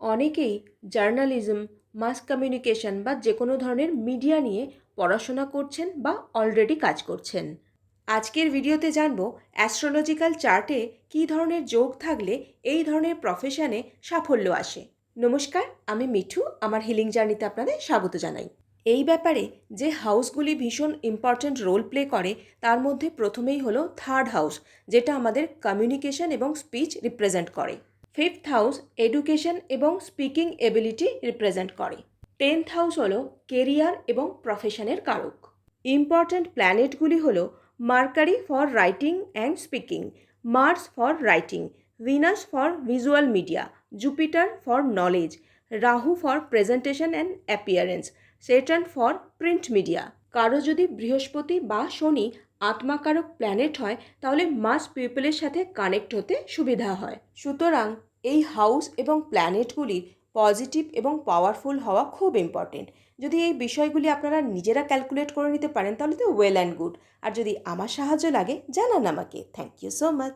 অনেকেই জার্নালিজম, মাস কমিউনিকেশন বা যে কোনো ধরনের মিডিয়া নিয়ে পড়াশোনা করছেন বা অলরেডি কাজ করছেন। আজকের ভিডিওতে জানব অ্যাস্ট্রোলজিক্যাল চার্টে কী ধরনের যোগ থাকলে এই ধরনের প্রফেশনে সাফল্য আসে। নমস্কার, আমি মিঠু। আমার হিলিং জার্নিতে আপনাদের স্বাগত জানাই। এই ব্যাপারে যে হাউসগুলি ভীষণ ইম্পর্ট্যান্ট রোল প্লে করে তার মধ্যে প্রথমেই হলো থার্ড হাউস, যেটা আমাদের কমিউনিকেশন এবং স্পিচ রিপ্রেজেন্ট করে। ফিফথ হাউস এডুকেশন এবং স্পিকিং এবিলিটি রিপ্রেজেন্ট করে। 10th হাউস হলো কেরিয়ার এবং প্রফেশনের কারক। ইম্পর্ট্যান্ট প্ল্যানেটগুলি হলো Mercury for writing and speaking, Mars for writing, Venus for visual media, Jupiter for knowledge, Rahu for presentation and appearance, Saturn for print media. কারো যদি বৃহস্পতি বা শনি আত্মাকারক প্ল্যানেট হয় তাহলে মাস পিপলের সাথে কানেক্ট হতে সুবিধা হয়। সুতরাং এই হাউস এবং প্ল্যানেটগুলির পজিটিভ এবং পাওয়ারফুল হওয়া খুব ইম্পর্টেন্ট। যদি এই বিষয়গুলি আপনারা নিজেরা ক্যালকুলেট করে নিতে পারেন তাহলে তো ওয়েল অ্যান্ড গুড। আর যদি আমার সাহায্য লাগে জানান আমাকে। Thank you so much.